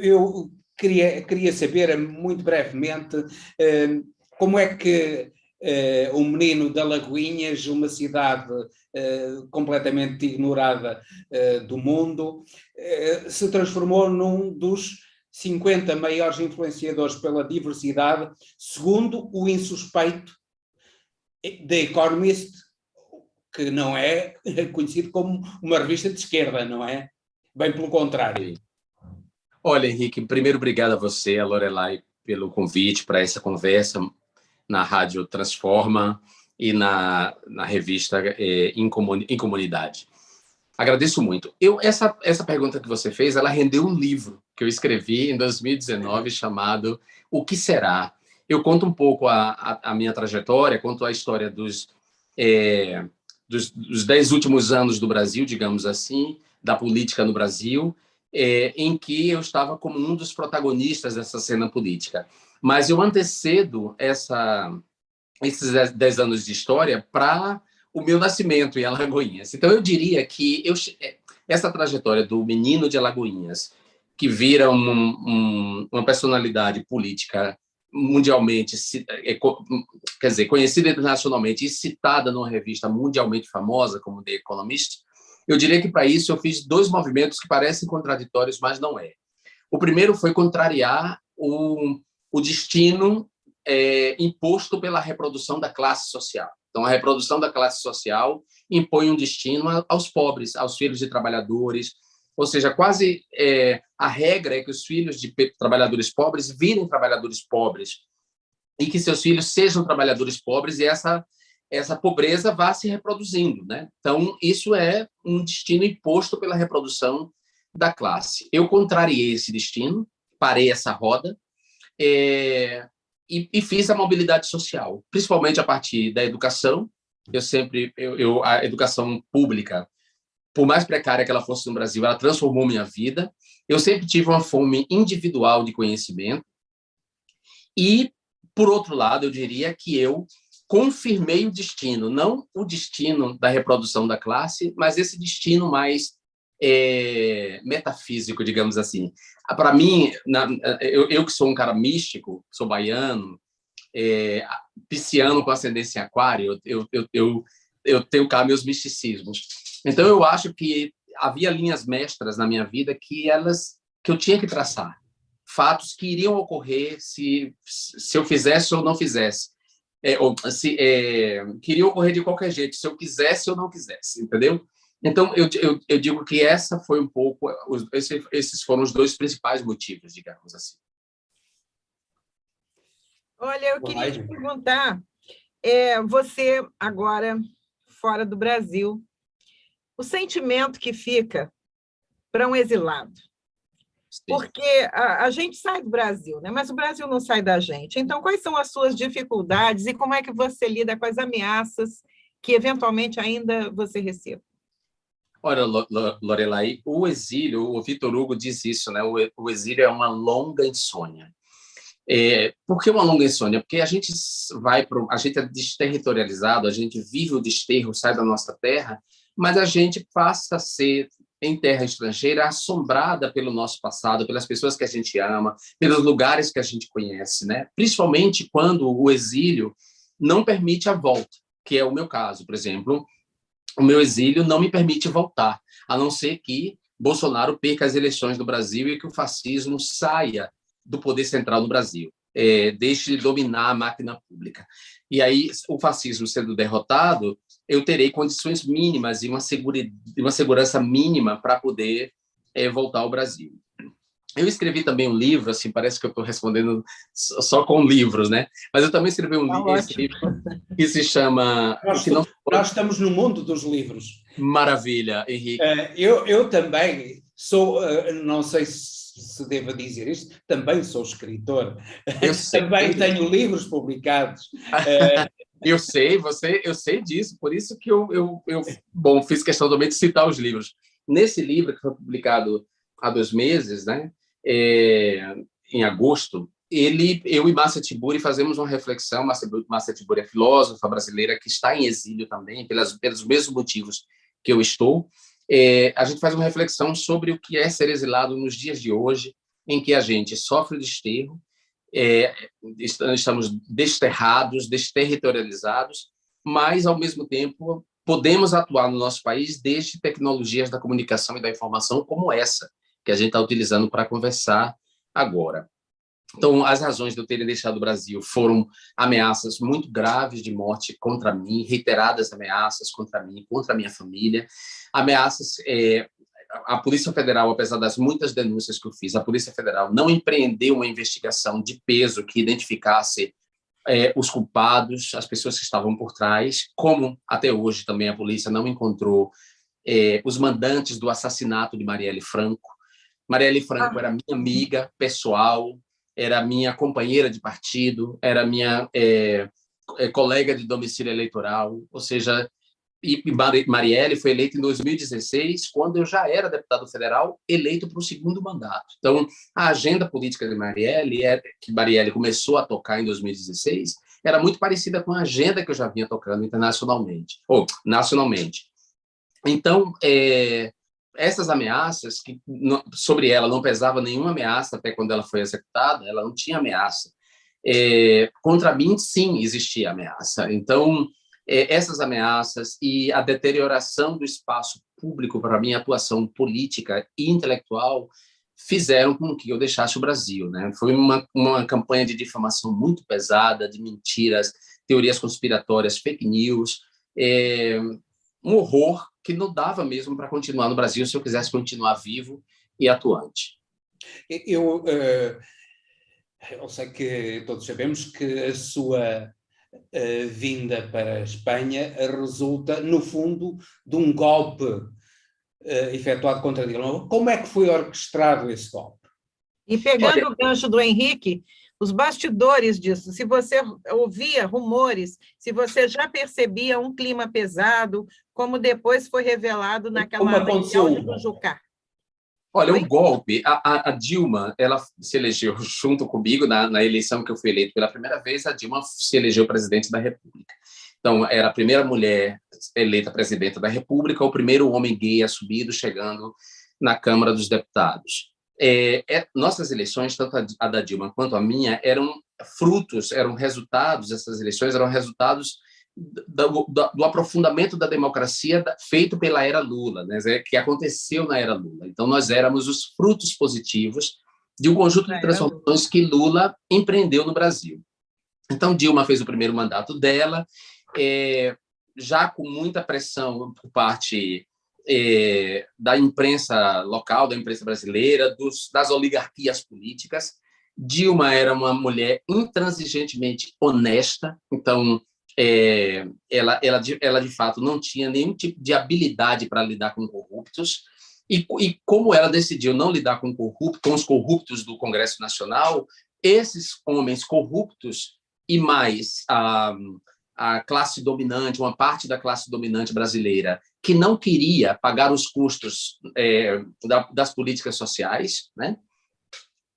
eu queria saber, muito brevemente, como é que o Menino de Alagoinhas, uma cidade completamente ignorada do mundo, se transformou num dos 50 maiores influenciadores pela diversidade, segundo o insuspeito The Economist, que não é conhecido como uma revista de esquerda, não é? Bem pelo contrário. Olha, Henrique, primeiro, obrigado a você, a Lorelai, pelo convite para essa conversa na Rádio Transforma e na revista em Comunidade. Agradeço muito. Essa pergunta que você fez, ela rendeu um livro que eu escrevi em 2019 chamado O que Será? Eu conto um pouco a minha trajetória, conto a história dos 10 últimos anos do Brasil, digamos assim, da política no Brasil, em que eu estava como um dos protagonistas dessa cena política. Mas eu antecedo esses 10 anos de história para o meu nascimento em Alagoinhas. Então, eu diria que essa trajetória do menino de Alagoinhas, que vira uma personalidade política mundialmente, quer dizer, conhecida internacionalmente e citada numa revista mundialmente famosa como The Economist, eu diria que, para isso, eu fiz 2 movimentos que parecem contraditórios, mas não é. O primeiro foi contrariar o destino imposto pela reprodução da classe social. Então, a reprodução da classe social impõe um destino aos pobres, aos filhos de trabalhadores, ou seja, quase a regra é que os filhos de trabalhadores pobres virem trabalhadores pobres e que seus filhos sejam trabalhadores pobres e essa pobreza vá se reproduzindo, né? Então, isso é um destino imposto pela reprodução da classe. Eu contrariei esse destino, parei essa roda, e fiz a mobilidade social, principalmente a partir da educação. A educação pública, por mais precária que ela fosse no Brasil, ela transformou minha vida. Eu sempre tive uma fome individual de conhecimento e, por outro lado, eu diria que eu confirmei o destino, não o destino da reprodução da classe, mas esse destino mais metafísico, digamos assim. Para mim, eu que sou um cara místico, sou baiano, pisciano com ascendência em aquário, eu tenho cá meus misticismos. Então, eu acho que havia linhas mestras na minha vida que eu tinha que traçar. Fatos que iriam ocorrer se eu fizesse ou não fizesse. Que iriam ocorrer de qualquer jeito, se eu quisesse ou não quisesse, entendeu? Então, eu digo que essa foi um pouco... Esses foram os 2 principais motivos, digamos assim. Olha, eu queria te perguntar, você agora fora do Brasil, o sentimento que fica para um exilado. Sim. Porque a gente sai do Brasil, né? Mas o Brasil não sai da gente. Então, quais são as suas dificuldades e como é que você lida com as ameaças que, eventualmente, ainda você receba? Olha, Lorelai, o exílio, o Victor Hugo diz isso, né? O exílio é uma longa insônia. Por que uma longa insônia? Porque a gente é desterritorializado, a gente vive o desterro, sai da nossa terra, mas a gente passa a ser, em terra estrangeira, assombrada pelo nosso passado, pelas pessoas que a gente ama, pelos lugares que a gente conhece, né? Principalmente quando o exílio não permite a volta, que é o meu caso, por exemplo. O meu exílio não me permite voltar, a não ser que Bolsonaro perca as eleições no Brasil e que o fascismo saia do poder central no Brasil, deixe de dominar a máquina pública. E aí, o fascismo sendo derrotado, eu terei condições mínimas e uma segurança mínima para poder voltar ao Brasil. Eu escrevi também um livro, assim, parece que eu estou respondendo só com livros, né? Mas eu também escrevi um livro que se chama... Nós estamos no mundo dos livros. Maravilha, Henrique. Eu também sou, não sei se devo dizer isto, também sou escritor. Eu sei. Também tenho livros publicados. Eu sei disso, por isso que eu fiz questão também de citar os livros. Nesse livro, que foi publicado há 2 meses, né, em agosto, eu e Márcia Tiburi fazemos uma reflexão. Márcia Tiburi é filósofa brasileira que está em exílio também, pelos mesmos motivos que eu estou. A gente faz uma reflexão sobre o que é ser exilado nos dias de hoje, em que a gente sofre o desterro, estamos desterrados, desterritorializados, mas, ao mesmo tempo, podemos atuar no nosso país desde tecnologias da comunicação e da informação como essa, que a gente está utilizando para conversar agora. Então, as razões de eu ter deixado o Brasil foram ameaças muito graves de morte contra mim, reiteradas ameaças contra mim, contra a minha família, ameaças... A Polícia Federal, apesar das muitas denúncias que eu fiz, a Polícia Federal não empreendeu uma investigação de peso que identificasse os culpados, as pessoas que estavam por trás, como até hoje também a polícia não encontrou os mandantes do assassinato de Marielle Franco. Marielle Franco era minha amiga pessoal, era minha companheira de partido, era minha colega de domicílio eleitoral, ou seja, e Marielle foi eleita em 2016, quando eu já era deputado federal, eleito para o segundo mandato. Então, a agenda política de Marielle, que Marielle começou a tocar em 2016, era muito parecida com a agenda que eu já vinha tocando internacionalmente, ou nacionalmente. Então, essas ameaças, que sobre ela não pesava nenhuma ameaça até quando ela foi executada, ela não tinha ameaça. Contra mim, sim, existia ameaça. Então, essas ameaças e a deterioração do espaço público para a minha atuação política e intelectual fizeram com que eu deixasse o Brasil, né? Foi uma campanha de difamação muito pesada, de mentiras, teorias conspiratórias, fake news, um horror que não dava mesmo para continuar no Brasil se eu quisesse continuar vivo e atuante. Eu sei que todos sabemos que a sua vinda para a Espanha resulta, no fundo, de um golpe efetuado contra Dilma. Como é que foi orquestrado esse golpe? E pegando o gancho do Henrique, os bastidores disso, se você ouvia rumores, se você já percebia um clima pesado, como depois foi revelado naquela reunião do Jucá. Olha, o golpe, a Dilma, ela se elegeu junto comigo na eleição que eu fui eleito pela primeira vez, a Dilma se elegeu presidente da República. Então, era a primeira mulher eleita presidenta da República, o primeiro homem gay assumido chegando na Câmara dos Deputados. Nossas eleições, tanto a da Dilma quanto a minha, eram resultados, essas eleições eram resultados do aprofundamento da democracia feito pela era Lula, né, que aconteceu na era Lula. Então, nós éramos os frutos positivos de um conjunto de transformações que Lula empreendeu no Brasil. Então, Dilma fez o primeiro mandato dela, já com muita pressão por parte da imprensa local, da imprensa brasileira, das oligarquias políticas. Dilma era uma mulher intransigentemente honesta, então ela de fato não tinha nenhum tipo de habilidade para lidar com corruptos, e como ela decidiu não lidar com os corruptos do Congresso Nacional, esses homens corruptos e mais a classe dominante, uma parte da classe dominante brasileira, que não queria pagar os custos das políticas sociais, né?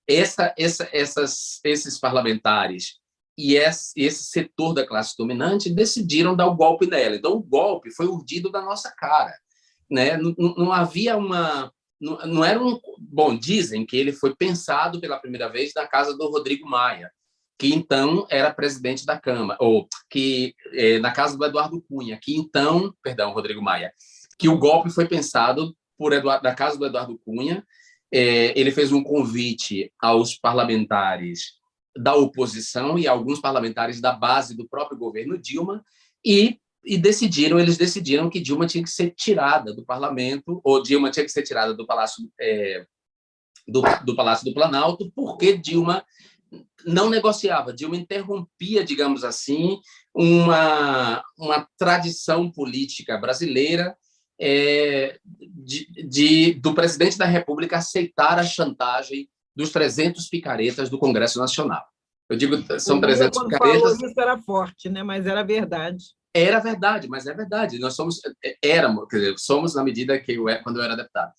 Esses parlamentares e esse setor da classe dominante decidiram dar o golpe nela. Então, o golpe foi urdido da nossa cara, né? Não havia não era bom, dizem que ele foi pensado pela primeira vez na casa do Rodrigo Maia, que então era presidente da Câmara, ou que na casa do Eduardo Cunha, que então, perdão, Rodrigo Maia, que o golpe foi pensado na casa do Eduardo Cunha. Ele fez um convite aos parlamentares da oposição e alguns parlamentares da base do próprio governo Dilma, e eles decidiram que Dilma tinha que ser tirada do parlamento, ou Dilma tinha que ser tirada do Palácio do Palácio do Planalto, porque Dilma não negociava, Dilma interrompia, digamos assim, uma tradição política brasileira do presidente da República aceitar a chantagem dos 300 picaretas do Congresso Nacional. Eu digo, são 300 picaretas... Quando falou isso era forte, né? Mas era verdade. Era verdade, mas é verdade. Nós somos na medida que quando eu era deputado.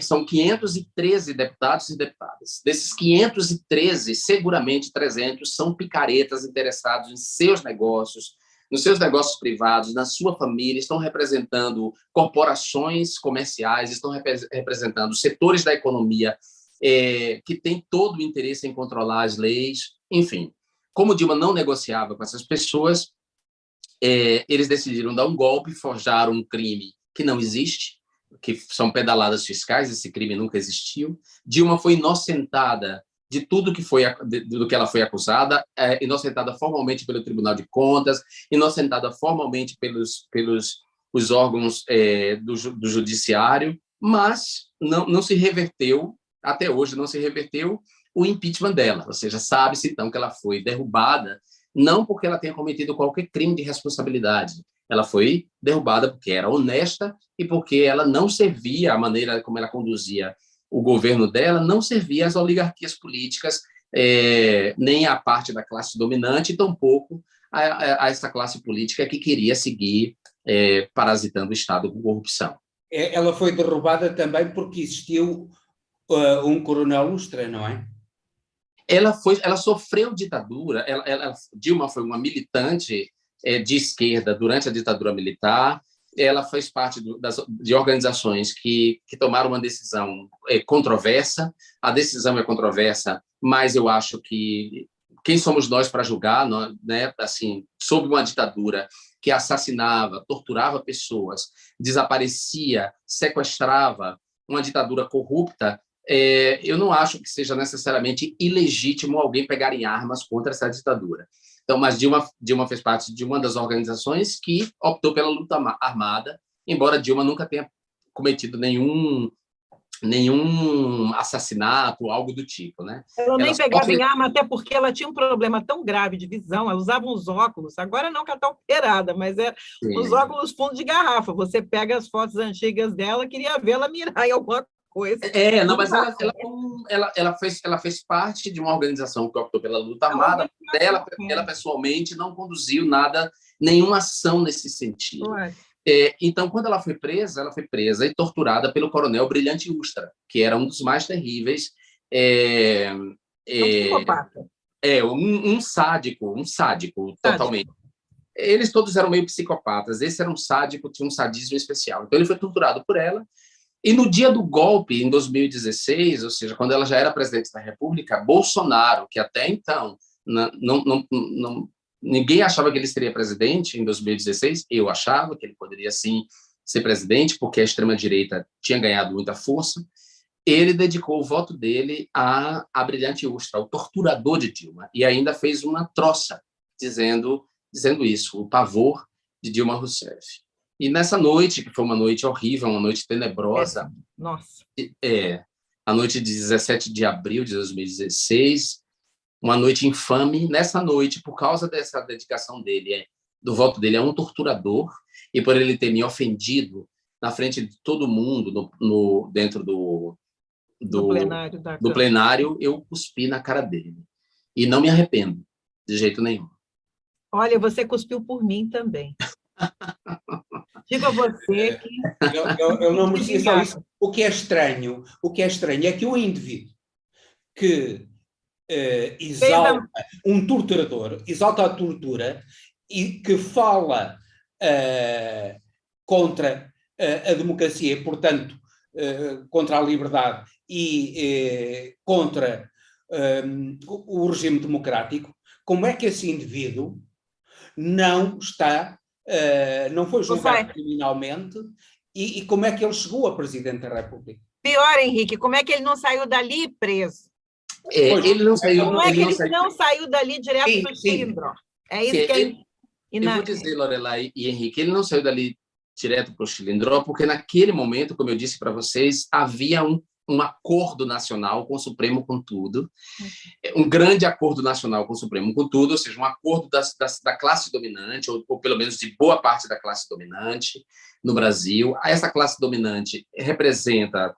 São 513 deputados e deputadas. Desses 513, seguramente 300 são picaretas interessados em seus negócios, nos seus negócios privados, na sua família, estão representando corporações comerciais, estão representando setores da economia que tem todo o interesse em controlar as leis, enfim. Como Dilma não negociava com essas pessoas, eles decidiram dar um golpe, forjaram um crime que não existe, que são pedaladas fiscais, esse crime nunca existiu. Dilma foi inocentada de tudo do que ela foi acusada, inocentada formalmente pelo Tribunal de Contas, inocentada formalmente pelos os órgãos do judiciário, mas não se reverteu, até hoje não se reverteu o impeachment dela, ou seja, sabe-se então que ela foi derrubada, não porque ela tenha cometido qualquer crime de responsabilidade, ela foi derrubada porque era honesta e porque ela não servia, a maneira como ela conduzia o governo dela, não servia às oligarquias políticas, nem à parte da classe dominante, tampouco a essa classe política que queria seguir parasitando o Estado com corrupção. Ela foi derrubada também porque existiu um coronel Ustra, não é? Ela sofreu ditadura. Dilma foi uma militante de esquerda durante a ditadura militar. Ela fez parte de organizações que tomaram uma decisão controversa. A decisão é controversa, mas eu acho que quem somos nós para julgar, né? Assim, sob uma ditadura que assassinava, torturava pessoas, desaparecia, sequestrava, uma ditadura corrupta, eu não acho que seja necessariamente ilegítimo alguém pegar em armas contra essa ditadura. Então, mas Dilma fez parte de uma das organizações que optou pela luta armada, embora Dilma nunca tenha cometido nenhum assassinato, algo do tipo, né? Ela nem pegava em arma, até porque ela tinha um problema tão grave de visão, ela usava uns óculos, agora não que ela está operada, mas os óculos fundo de garrafa, você pega as fotos antigas dela, queria vê-la mirar em alguma coisa. Não, mas ela fez parte de uma organização que optou pela luta armada, ela pessoalmente não conduziu nenhuma ação nesse sentido. Claro. Então, quando ela foi presa e torturada pelo coronel Brilhante Ustra, que era um dos mais terríveis. Um psicopata. Um sádico, totalmente. Eles todos eram meio psicopatas. Esse era um sádico, tinha um sadismo especial. Então, ele foi torturado por ela. E no dia do golpe, em 2016, ou seja, quando ela já era presidente da República, Bolsonaro, que até então ninguém achava que ele seria presidente em 2016, eu achava que ele poderia, sim, ser presidente, porque a extrema-direita tinha ganhado muita força, ele dedicou o voto dele a Brilhante Ustra, o torturador de Dilma, e ainda fez uma troça dizendo isso, o pavor de Dilma Rousseff. E nessa noite, que foi uma noite horrível, uma noite tenebrosa, nossa, a noite de 17 de abril de 2016, uma noite infame. Nessa noite, por causa dessa dedicação dele, do voto dele a um torturador, e por ele ter me ofendido na frente de todo mundo, dentro do plenário, eu cuspi na cara dele. E não me arrependo, de jeito nenhum. Olha, você cuspiu por mim também. Digo a você que... Eu não merecia só isso. O que é estranho é que um indivíduo que exalta um torturador, exalta a tortura e que fala contra a democracia e, portanto, contra a liberdade e contra o regime democrático, como é que esse indivíduo não foi julgado criminalmente e como é que ele chegou a presidente da República? Pior, Henrique, como é que ele não saiu dali preso? Ele não saiu. Como é que ele não saiu dali direto para o Chilindró? É isso que eu vou dizer, Lorelai e Henrique, ele não saiu dali direto para o Chilindró, porque naquele momento, como eu disse para vocês, havia um acordo nacional com o Supremo com tudo, um grande acordo nacional com o Supremo com tudo, ou seja, um acordo da classe dominante, ou pelo menos de boa parte da classe dominante no Brasil. Essa classe dominante representa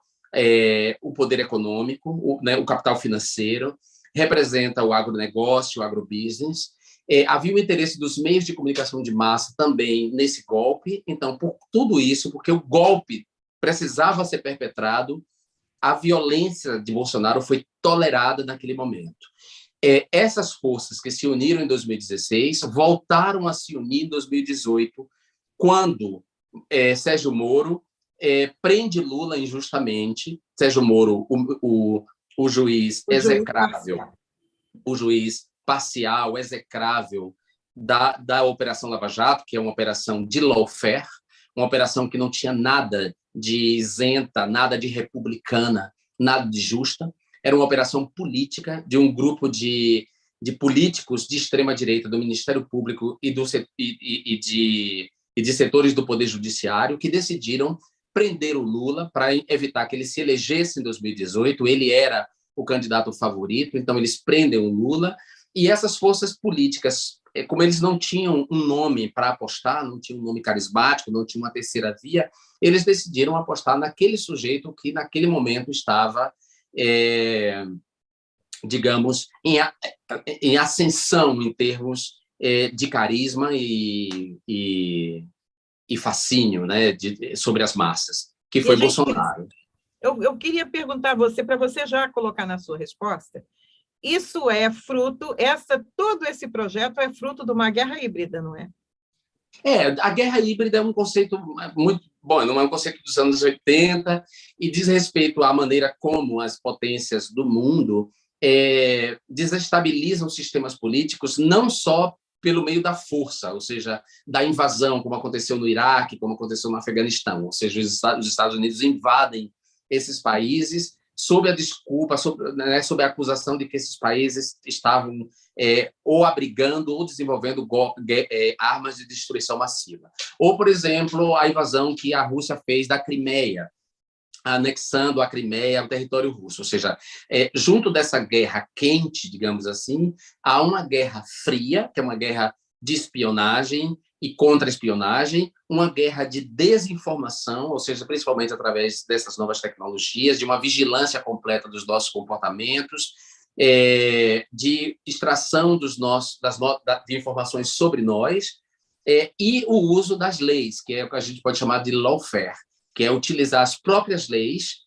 o poder econômico, o capital financeiro, representa o agronegócio, o agrobusiness. Havia o interesse dos meios de comunicação de massa também nesse golpe. Então, por tudo isso, porque o golpe precisava ser perpetrado, a violência de Bolsonaro foi tolerada naquele momento. Essas forças que se uniram em 2016 voltaram a se unir em 2018, quando Sérgio Moro prende Lula injustamente. Sérgio Moro, o o juiz O juiz execrável, parcial. o juiz parcial, execrável da Operação Lava Jato, que é uma operação de lawfare, uma operação que não tinha nada de isenta, nada de republicana, nada de justa. Era uma operação política de um grupo de políticos de extrema-direita do Ministério Público e de setores do Poder Judiciário que decidiram prender o Lula para evitar que ele se elegesse em 2018. Ele era o candidato favorito, então eles prendem o Lula. E essas forças políticas, como eles não tinham um nome para apostar, não tinham um nome carismático, não tinham uma terceira via, eles decidiram apostar naquele sujeito que, naquele momento, estava, digamos, em ascensão em termos de carisma e fascínio, né, sobre as massas, que foi Bolsonaro. Eu queria perguntar a você, para você já colocar na sua resposta, isso é fruto, todo esse projeto é fruto de uma guerra híbrida, não é? A guerra híbrida é um conceito muito bom, não é um conceito dos anos 80 e diz respeito à maneira como as potências do mundo desestabilizam sistemas políticos, não só pelo meio da força, ou seja, da invasão, como aconteceu no Iraque, como aconteceu no Afeganistão, ou seja, os Estados Unidos invadem esses países sob a desculpa, sob a acusação de que esses países estavam ou abrigando ou desenvolvendo armas de destruição massiva. Ou, por exemplo, a invasão que a Rússia fez da Crimeia, anexando a Crimeia ao território russo. Ou seja, junto dessa guerra quente, digamos assim, há uma guerra fria, que é uma guerra de espionagem e contra-espionagem, uma guerra de desinformação, ou seja, principalmente através dessas novas tecnologias, de uma vigilância completa dos nossos comportamentos, de extração de informações sobre nós, e o uso das leis, que é o que a gente pode chamar de lawfare, que é utilizar as próprias leis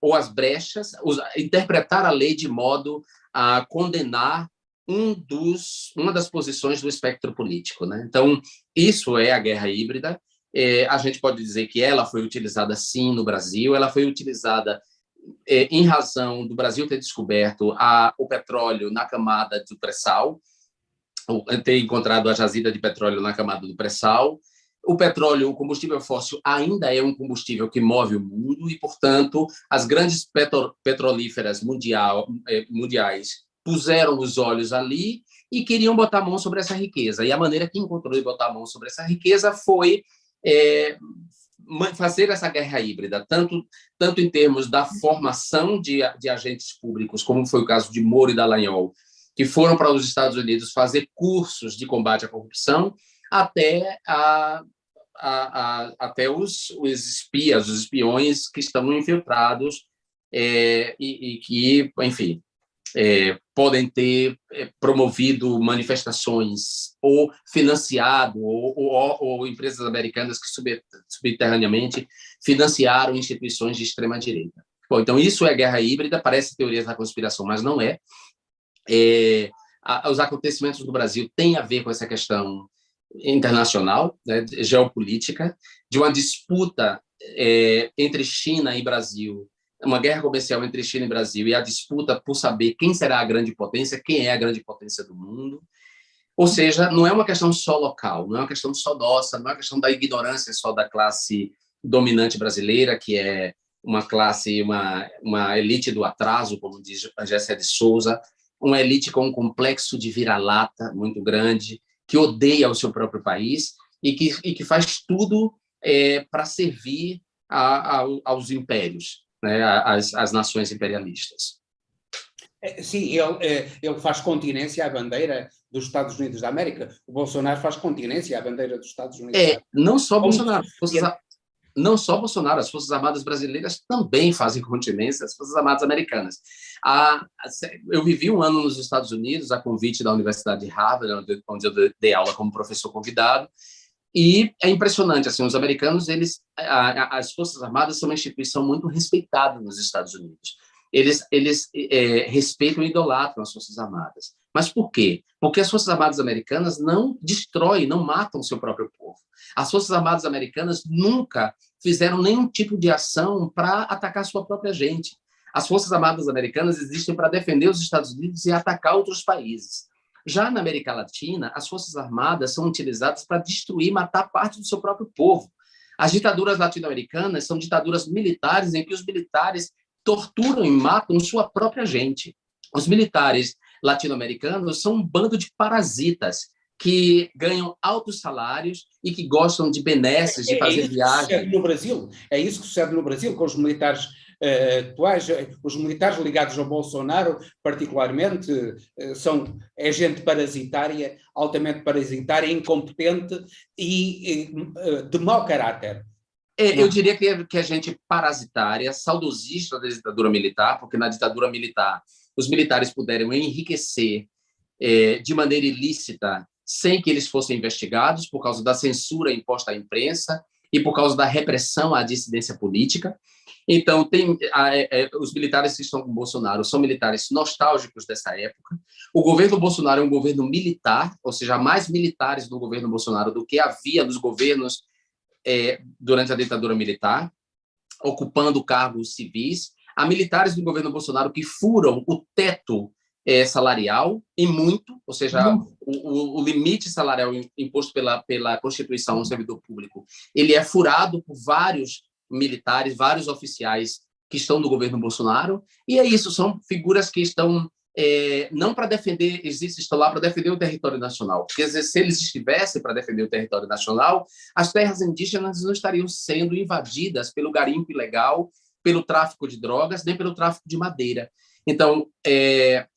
ou as brechas, interpretar a lei de modo a condenar uma das posições do espectro político, né? Então, isso é a guerra híbrida. A gente pode dizer que ela foi utilizada, sim, no Brasil. Ela foi utilizada em razão do Brasil ter descoberto o petróleo na camada do pré-sal, ter encontrado a jazida de petróleo na camada do pré-sal. O petróleo, o combustível fóssil, ainda é um combustível que move o mundo e, portanto, as grandes petrolíferas mundiais puseram os olhos ali e queriam botar a mão sobre essa riqueza. E a maneira que encontrou de botar a mão sobre essa riqueza foi fazer essa guerra híbrida, tanto em termos da formação de agentes públicos, como foi o caso de Moro e Dallagnol, que foram para os Estados Unidos fazer cursos de combate à corrupção, até os espias, os espiões que estão infiltrados e que, enfim, podem ter promovido manifestações ou financiado ou empresas americanas que subterraneamente financiaram instituições de extrema-direita. Bom, então, isso é guerra híbrida, parece teoria da conspiração, mas não é. Os acontecimentos no Brasil têm a ver com essa questão internacional, né, geopolítica, de uma disputa entre China e Brasil, uma guerra comercial entre China e Brasil, e a disputa por saber quem será a grande potência, quem é a grande potência do mundo. Ou seja, não é uma questão só local, não é uma questão só nossa, não é uma questão da ignorância só da classe dominante brasileira, que é uma classe, uma elite do atraso, como diz a Gessia de Souza, uma elite com um complexo de vira-lata muito grande, que odeia o seu próprio país e que faz tudo para servir aos impérios, né, às nações imperialistas. Sim, ele faz continência à bandeira dos Estados Unidos da América. O Bolsonaro faz continência à bandeira dos Estados Unidos da América. Não só Bolsonaro. Não só Bolsonaro, as Forças Armadas brasileiras também fazem continência às Forças Armadas americanas. Eu vivi um ano nos Estados Unidos, a convite da Universidade de Harvard, onde eu dei aula como professor convidado, e é impressionante, assim, os americanos, as Forças Armadas são uma instituição muito respeitada nos Estados Unidos. Eles respeitam e idolatram as Forças Armadas. Mas por quê? Porque as Forças Armadas americanas não destroem, não matam o seu próprio povo. As Forças Armadas americanas nunca fizeram nenhum tipo de ação para atacar a sua própria gente. As Forças Armadas americanas existem para defender os Estados Unidos e atacar outros países. Já na América Latina, as Forças Armadas são utilizadas para destruir, matar parte do seu próprio povo. As ditaduras latino-americanas são ditaduras militares em que os militares torturam e matam sua própria gente. Os militares latino-americanos são um bando de parasitas que ganham altos salários e que gostam de benesses, de fazer viagens. No Brasil, é isso que sucede no Brasil, com os militares atuais, os militares ligados ao Bolsonaro, particularmente, é gente parasitária, altamente parasitária, incompetente e de mau caráter. Eu diria que é gente parasitária, saudosista da ditadura militar, porque na ditadura militar os militares puderam enriquecer de maneira ilícita, sem que eles fossem investigados, por causa da censura imposta à imprensa e por causa da repressão à dissidência política. Então, os militares que estão com Bolsonaro são militares nostálgicos dessa época. O governo Bolsonaro é um governo militar, ou seja, há mais militares no governo Bolsonaro do que havia nos governos durante a ditadura militar, ocupando cargos civis. Há militares do governo Bolsonaro que furam o teto salarial, e muito, ou seja, o limite salarial imposto pela Constituição ao servidor público, ele é furado por vários militares, vários oficiais que estão no governo Bolsonaro, e é isso, são figuras que estão não para defender, estão lá para defender o território nacional, porque se eles estivessem para defender o território nacional, as terras indígenas não estariam sendo invadidas pelo garimpo ilegal, pelo tráfico de drogas, nem pelo tráfico de madeira. Então,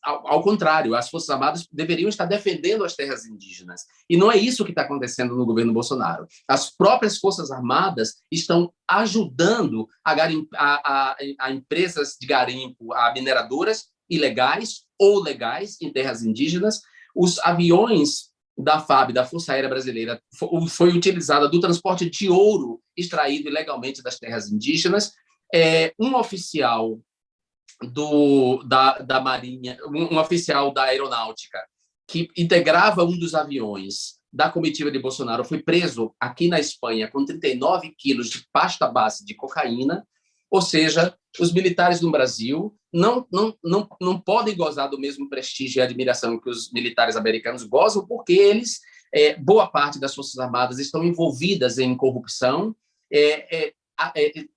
ao contrário, as Forças Armadas deveriam estar defendendo as terras indígenas. E não é isso que está acontecendo no governo Bolsonaro. As próprias Forças Armadas estão ajudando a empresas de garimpo, a mineradoras ilegais ou legais em terras indígenas. Os aviões da FAB, da Força Aérea Brasileira, foi utilizada do transporte de ouro extraído ilegalmente das terras indígenas. Um oficial da Marinha, um oficial da Aeronáutica, que integrava um dos aviões da comitiva de Bolsonaro, foi preso aqui na Espanha com 39 quilos de pasta base de cocaína. Ou seja, os militares no Brasil não podem gozar do mesmo prestígio e admiração que os militares americanos gozam, porque eles, boa parte das Forças Armadas, estão envolvidas em corrupção,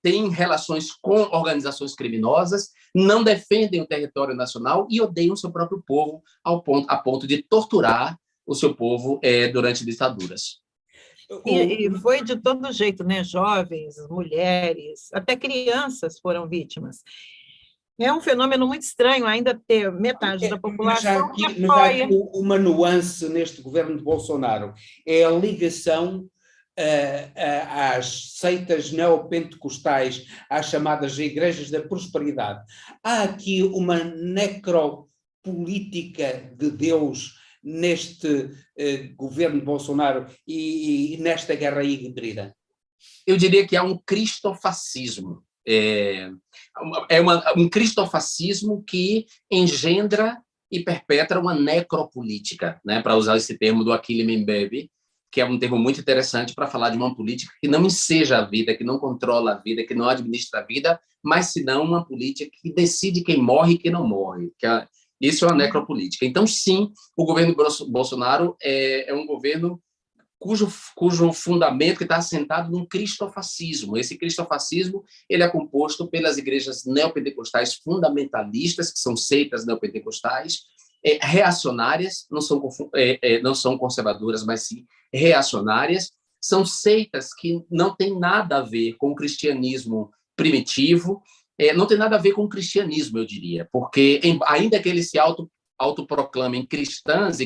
têm relações com organizações criminosas, não defendem o território nacional e odeiam o seu próprio povo a ponto de torturar o seu povo durante ditaduras. E foi de todo jeito, né? Jovens, mulheres, até crianças foram vítimas. É um fenômeno muito estranho ainda ter metade da população que apoia. Uma nuance neste governo de Bolsonaro é a ligação às seitas neopentecostais, às chamadas igrejas da prosperidade. Há aqui uma necropolítica de Deus neste governo de Bolsonaro e nesta guerra híbrida? Eu diria que há um cristofascismo. Um cristofascismo que engendra e perpetra uma necropolítica, né? Para usar esse termo do Achille Mbembe, que é um termo muito interessante para falar de uma política que não enseja a vida, que não controla a vida, que não administra a vida, mas senão uma política que decide quem morre e quem não morre. Isso é uma necropolítica. Então, sim, o governo Bolsonaro é um governo cujo fundamento está assentado num cristofascismo. Esse cristofascismo ele é composto pelas igrejas neopentecostais fundamentalistas, que são seitas neopentecostais, reacionárias, não são conservadoras, mas sim reacionárias. São seitas que não têm nada a ver com o cristianismo primitivo, não tem nada a ver com o cristianismo, eu diria, porque ainda que eles se autoproclamem cristãs,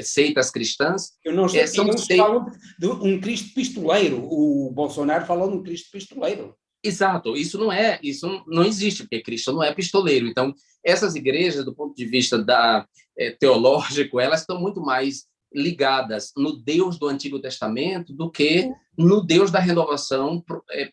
seitas cristãs... Eu não sei, eles falam de um Cristo pistoleiro. O Bolsonaro falou de um Cristo pistoleiro. Exato, isso não existe, porque Cristo não é pistoleiro. Então, essas igrejas, do ponto de vista teológico, elas estão muito mais ligadas no Deus do Antigo Testamento do que no Deus da renovação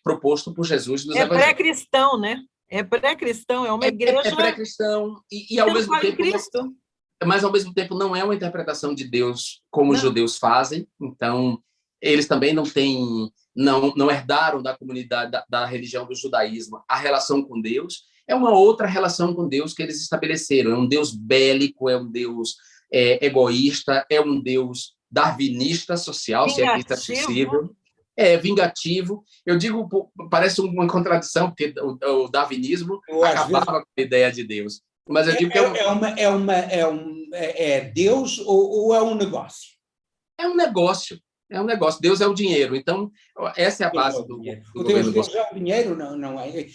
proposto por Jesus nos Evangelhos. É pré-cristão, né? É pré-cristão, é uma igreja... É pré-cristão, e ao mesmo tempo... Cristo. Mas, ao mesmo tempo, não é uma interpretação de Deus como os judeus fazem. Então, eles também não herdaram da comunidade, da religião do judaísmo, a relação com Deus. é uma outra relação com Deus que eles estabeleceram. É um Deus bélico, é um Deus egoísta, é um Deus darwinista social, se é que isso é possível. É vingativo. Eu digo, parece uma contradição, porque o darwinismo acabava com a ideia de Deus. Mas eu digo que é Deus ou é um negócio? É um negócio. É um negócio. Deus é o dinheiro. Então, essa é a base do Deus é o dinheiro? Não é.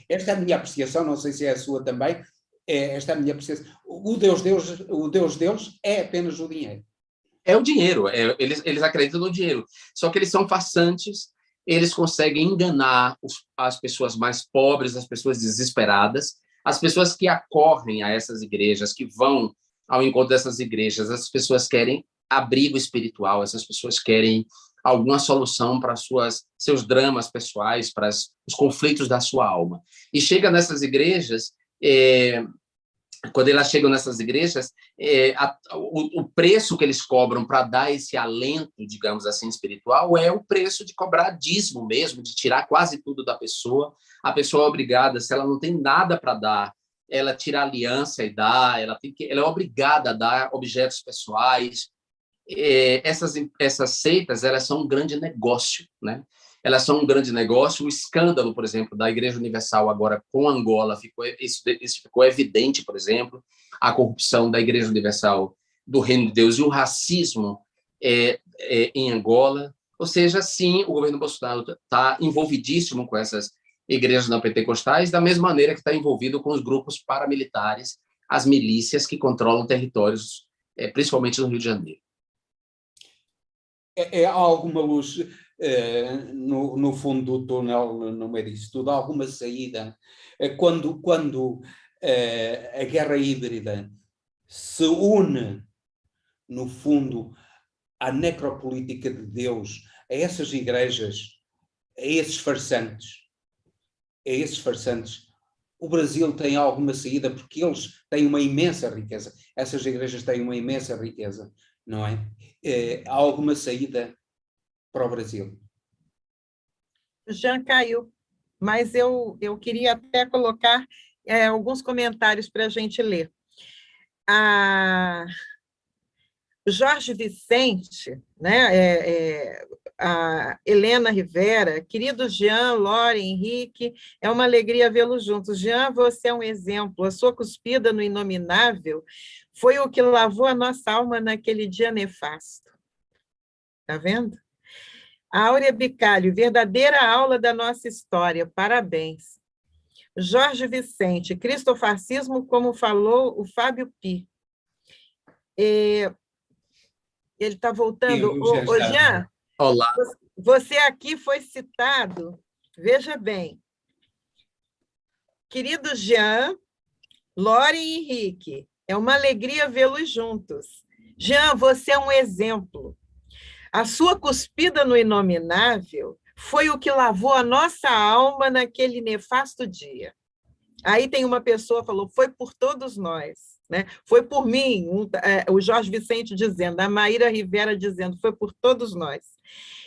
Esta é a minha apreciação, não sei se é a sua também. Esta é a minha apreciação. O Deus deles é apenas o dinheiro. É o dinheiro. Eles acreditam no dinheiro. Só que eles são farsantes, eles conseguem enganar as pessoas mais pobres, as pessoas desesperadas, as pessoas que acorrem a essas igrejas, que vão ao encontro dessas igrejas. As pessoas querem abrigo espiritual, essas pessoas querem alguma solução para seus dramas pessoais, para os conflitos da sua alma. E chega nessas igrejas, quando elas chegam nessas igrejas, o preço que eles cobram para dar esse alento, digamos assim, espiritual, é o preço de cobrar dízimo mesmo, de tirar quase tudo da pessoa. A pessoa é obrigada, se ela não tem nada para dar, ela tira a aliança e dá, ela é obrigada a dar objetos pessoais. Essas seitas, elas são um grande negócio, né? Elas são um grande negócio. O escândalo, por exemplo, da Igreja Universal agora com Angola, isso ficou evidente, por exemplo, a corrupção da Igreja Universal do Reino de Deus e o racismo em Angola. Ou seja, sim, o governo Bolsonaro está envolvidíssimo com essas igrejas não pentecostais, da mesma maneira que está envolvido com os grupos paramilitares, as milícias que controlam territórios, principalmente no Rio de Janeiro. Há alguma luz no fundo do túnel, no meio disso tudo? Há alguma saída? Quando a guerra híbrida se une, no fundo, à necropolítica de Deus, a essas igrejas, a esses farsantes, o Brasil tem alguma saída, porque eles têm uma imensa riqueza. Essas igrejas têm uma imensa riqueza, não é? Há alguma saída para o Brasil? Já caiu, mas eu queria até colocar alguns comentários para a gente ler. Jorge Vicente, né, a Helena Rivera, querido Jean, Lore, Henrique, é uma alegria vê-los juntos. Jean, você é um exemplo, a sua cuspida no inominável foi o que lavou a nossa alma naquele dia nefasto. Está vendo? A Áurea Bicalho, verdadeira aula da nossa história, parabéns. Jorge Vicente, cristofascismo, como falou o Fábio Pi. Ele está voltando. Jean, olá. Você aqui foi citado, veja bem. Querido Jean, Lore e Henrique, é uma alegria vê-los juntos. Jean, você é um exemplo. A sua cuspida no inominável foi o que lavou a nossa alma naquele nefasto dia. Aí tem uma pessoa que falou, foi por todos nós, né? Foi por mim, o Jorge Vicente dizendo, a Maíra Rivera dizendo, foi por todos nós.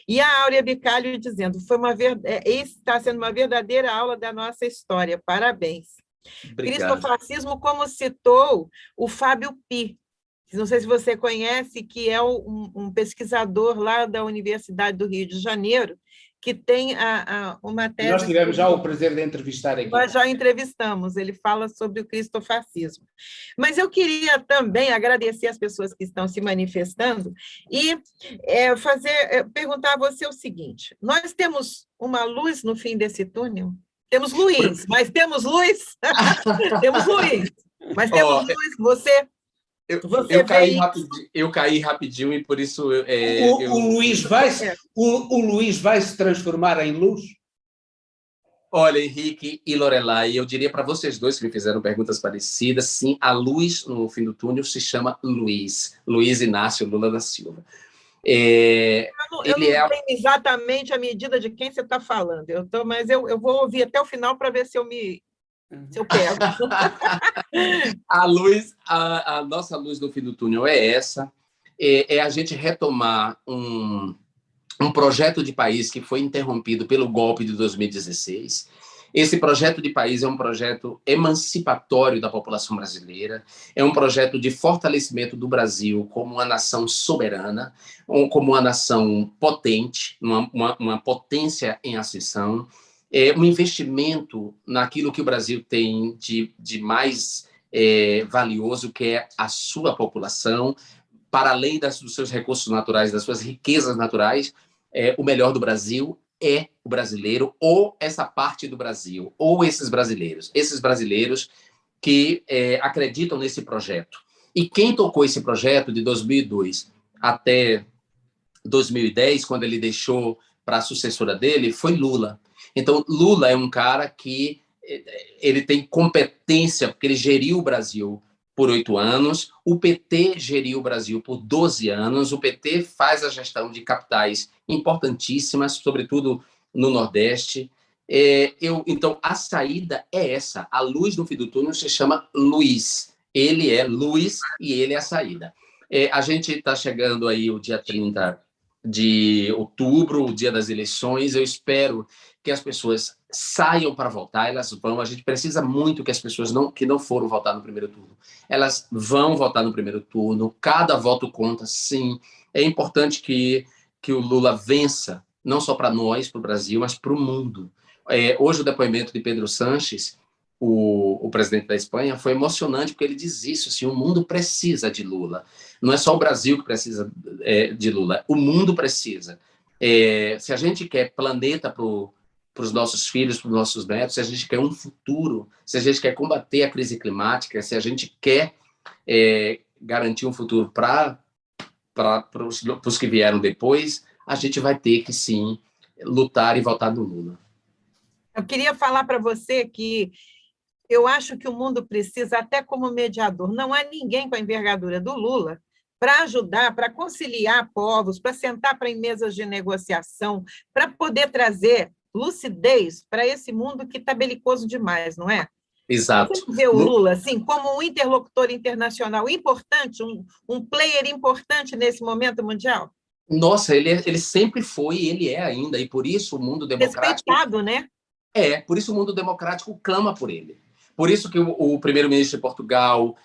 E a Áurea Bicalho dizendo, está sendo uma verdadeira aula da nossa história, parabéns. Obrigado. Cristofascismo, como citou o Fábio Pi, não sei se você conhece, que é um pesquisador lá da Universidade do Rio de Janeiro, que tem uma tese... Nós tivemos já o prazer de entrevistar aqui. Nós já entrevistamos, ele fala sobre o cristofascismo. Mas eu queria também agradecer as pessoas que estão se manifestando e perguntar a você o seguinte, nós temos uma luz no fim desse túnel? Temos Luiz, mas temos luz? Temos Luiz, mas temos luz, você... Eu caí rapidinho e por isso... O Luiz vai se transformar em luz? Olha, Henrique e Lorelai, eu diria para vocês dois que me fizeram perguntas parecidas, sim, a luz no fim do túnel se chama Luiz Inácio Lula da Silva. Eu não tenho exatamente a medida de quem você está falando, mas eu vou ouvir até o final para ver se eu pego. A nossa luz no fim do túnel é essa, é a gente retomar um projeto de país que foi interrompido pelo golpe de 2016. Esse projeto de país é um projeto emancipatório da população brasileira, é um projeto de fortalecimento do Brasil como uma nação soberana, como uma nação potente, uma potência em ascensão, é um investimento naquilo que o Brasil tem de mais valioso, que é a sua população, para além dos seus recursos naturais, das suas riquezas naturais, o melhor do Brasil é o brasileiro, ou essa parte do Brasil, ou esses brasileiros que acreditam nesse projeto. E quem tocou esse projeto de 2002 até 2010, quando ele deixou para a sucessora dele, foi Lula. Então, Lula é um cara que ele tem competência, porque ele geriu o Brasil por 8 anos, o PT geriu o Brasil por 12 anos, o PT faz a gestão de capitais importantíssimas, sobretudo no Nordeste. Então, a saída é essa. A luz no fim do túnel se chama Luiz. Ele é Luiz e ele é a saída. A gente está chegando aí o dia 30 de outubro, o dia das eleições. Eu espero que as pessoas saiam para votar, elas vão. A gente precisa muito que as pessoas que não foram votar no primeiro turno, elas vão votar no primeiro turno. Cada voto conta, sim. É importante que o Lula vença, não só para nós, para o Brasil, mas para o mundo. Hoje o depoimento de Pedro Sánchez, o presidente da Espanha, foi emocionante, porque ele diz isso, assim, o mundo precisa de Lula. Não é só o Brasil que precisa de Lula, o mundo precisa. Se a gente quer planeta para os nossos filhos, para os nossos netos, se a gente quer um futuro, se a gente quer combater a crise climática, se a gente quer garantir um futuro para os que vieram depois, a gente vai ter que, sim, lutar e votar no Lula. Eu queria falar para você que eu acho que o mundo precisa, até como mediador, não há ninguém com a envergadura do Lula para ajudar, para conciliar povos, para sentar para em mesas de negociação, para poder trazer lucidez para esse mundo que está belicoso demais, não é? Exato. Você vê o Lula assim, como um interlocutor internacional importante, um player importante nesse momento mundial? Nossa, ele sempre foi e ele é ainda, e por isso o mundo democrático... Respeitado, né? Por isso o mundo democrático clama por ele. Por isso que o primeiro-ministro de Portugal,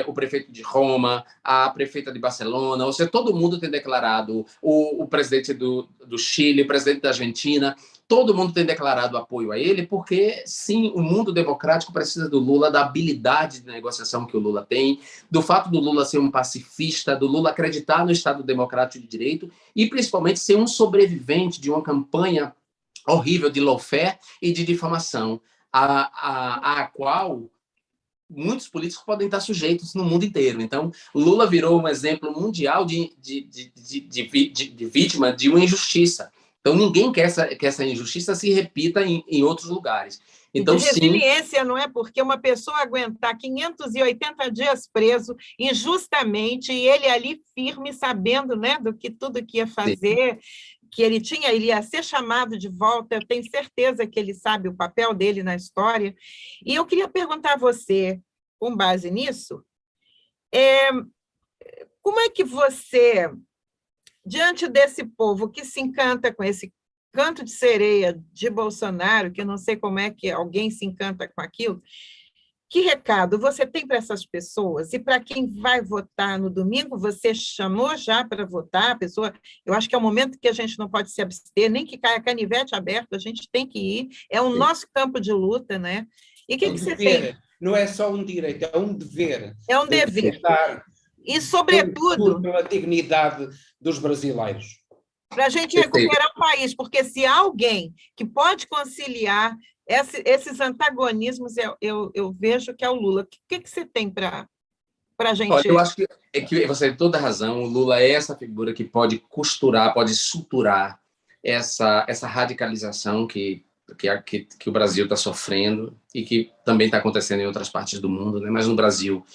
o prefeito de Roma, a prefeita de Barcelona, ou seja, todo mundo tem declarado, o presidente do Chile, o presidente da Argentina, todo mundo tem declarado apoio a ele, porque, sim, o mundo democrático precisa do Lula, da habilidade de negociação que o Lula tem, do fato do Lula ser um pacifista, do Lula acreditar no Estado Democrático de Direito e, principalmente, ser um sobrevivente de uma campanha horrível de lawfare e de difamação, a qual muitos políticos podem estar sujeitos no mundo inteiro. Então, Lula virou um exemplo mundial de vítima de uma injustiça. Então, ninguém quer que essa injustiça se repita em outros lugares. Então, de resiliência, sim, não é? Porque uma pessoa aguentar 580 dias preso injustamente e ele ali firme, sabendo, né, do que tudo que ia fazer... Sim. Que ele ia ser chamado de volta, eu tenho certeza que ele sabe o papel dele na história. E eu queria perguntar a você, com base nisso, como é que você, diante desse povo que se encanta com esse canto de sereia de Bolsonaro, que eu não sei como é que alguém se encanta com aquilo, que recado você tem para essas pessoas? E para quem vai votar no domingo, você chamou já para votar a pessoa? Eu acho que é um momento que a gente não pode se abster, nem que caia canivete aberto, a gente tem que ir. É o nosso campo de luta, né? E o que você tem? Não é só um direito, é um dever. É um dever. E, sobretudo... Pela dignidade dos brasileiros. Para a gente recuperar o país, porque se há alguém que pode conciliar esses antagonismos, eu vejo que é o Lula. O que você tem para a gente... Olha, eu acho que você tem toda a razão. O Lula é essa figura que pode costurar, pode suturar essa radicalização que o Brasil está sofrendo e que também está acontecendo em outras partes do mundo, né? Mas no Brasil,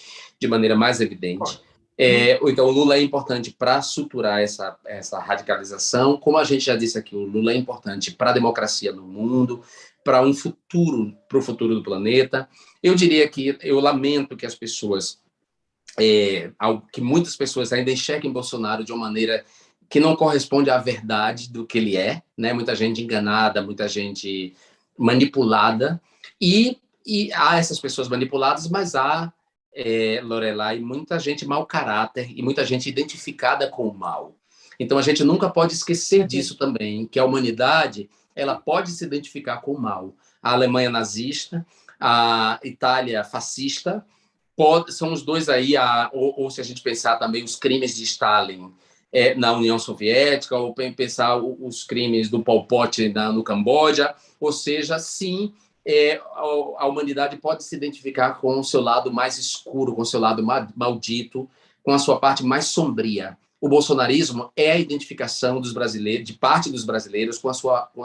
de maneira mais evidente. Então, o Lula é importante para suturar essa radicalização. Como a gente já disse aqui, o Lula é importante para a democracia no mundo, para o futuro do planeta. Eu diria que eu lamento que as pessoas, que muitas pessoas ainda enxerguem Bolsonaro de uma maneira que não corresponde à verdade do que ele é, né? Muita gente enganada, muita gente manipulada. E há essas pessoas manipuladas, mas há, Lorelai, muita gente mau caráter e muita gente identificada com o mal. Então, a gente nunca pode esquecer disso também, que a humanidade ela pode se identificar com o mal. A Alemanha nazista, a Itália fascista, são os dois aí, ou se a gente pensar também os crimes de Stalin na União Soviética, ou pensar os crimes do Pol Pot no Camboja, ou seja, sim, a humanidade pode se identificar com o seu lado mais escuro, com o seu lado maldito, com a sua parte mais sombria. O bolsonarismo é a identificação dos brasileiros, de parte dos brasileiros, com a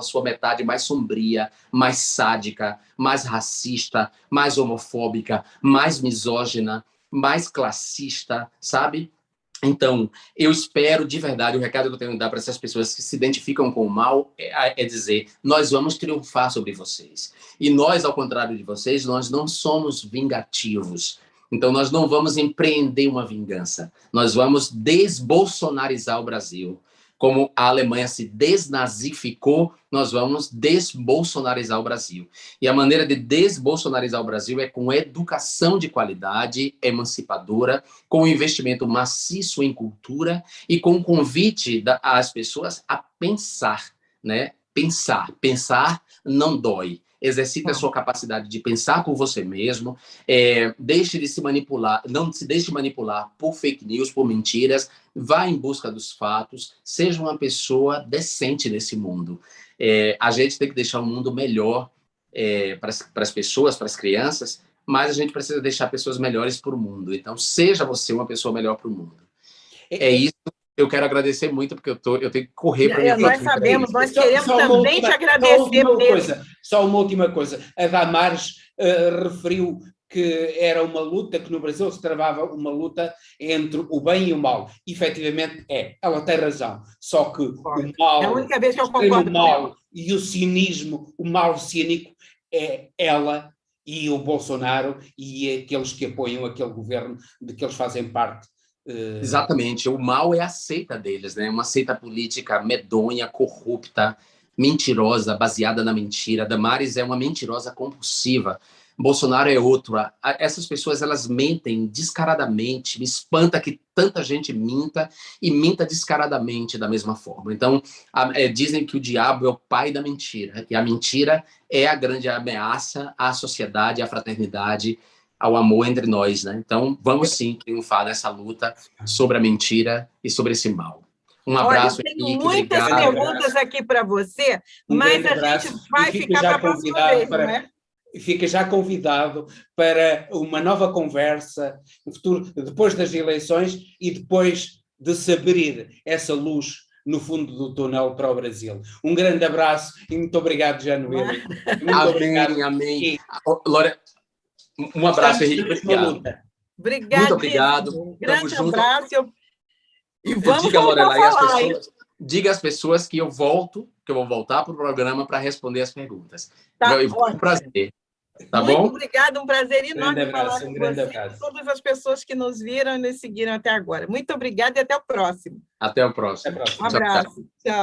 sua metade mais sombria, mais sádica, mais racista, mais homofóbica, mais misógina, mais classista, sabe? Então, eu espero de verdade, o recado que eu tenho que dar para essas pessoas que se identificam com o mal é dizer, nós vamos triunfar sobre vocês. E nós, ao contrário de vocês, nós não somos vingativos. Então, nós não vamos empreender uma vingança. Nós vamos desbolsonarizar o Brasil. Como a Alemanha se desnazificou, nós vamos desbolsonarizar o Brasil. E a maneira de desbolsonarizar o Brasil é com educação de qualidade, emancipadora, com investimento maciço em cultura e com o convite às pessoas a pensar, né? Pensar não dói. Exercite a sua capacidade de pensar por você mesmo, deixe de se manipular, não se deixe manipular por fake news, por mentiras, vá em busca dos fatos, seja uma pessoa decente nesse mundo. A gente tem que deixar o mundo melhor para as pessoas, para as crianças, mas a gente precisa deixar pessoas melhores para o mundo. Então, seja você uma pessoa melhor para o mundo. É isso. Eu quero agradecer muito, porque eu tenho que correr para minha Nós sabemos, nós queremos também te agradecer. Só uma última coisa. A Damares referiu que era uma luta, que no Brasil se travava uma luta entre o bem e o mal. Efetivamente ela tem razão. Só que o mal, é a única vez que eu concordo o mal e o cinismo, o mal cínico, é ela e o Bolsonaro e aqueles que apoiam aquele governo de que eles fazem parte. Exatamente, o mal é a seita deles, né? Uma seita política medonha, corrupta, mentirosa, baseada na mentira. Damares é uma mentirosa compulsiva. Bolsonaro é outro. Essas pessoas, elas mentem descaradamente. Me espanta que tanta gente minta e minta descaradamente da mesma forma. Então, dizem que o diabo é o pai da mentira. E a mentira é a grande ameaça à sociedade, à fraternidade, ao amor entre nós, né? Então, vamos sim triunfar nessa luta sobre a mentira e sobre esse mal. Um abraço. Olha, tenho muitas perguntas aqui para você, mas a gente vai ficar para a próxima vez, não é? Fica já convidado para uma nova conversa no futuro, depois das eleições e depois de se abrir essa luz no fundo do túnel para o Brasil. Um grande abraço e muito obrigado, Januíno. Muito obrigado. Amém. Lore, um abraço, Henrique. Obrigado. Muito obrigado. Um grande abraço. E vamos diga, Lorelai, diga às pessoas que eu vou voltar para o programa para responder as perguntas. Tá, um prazer. Tá muito bom? Obrigado, um prazer enorme falar com você e todas as pessoas que nos viram e nos seguiram até agora. Muito obrigada e até o próximo. Até o próximo. Um abraço. Tchau.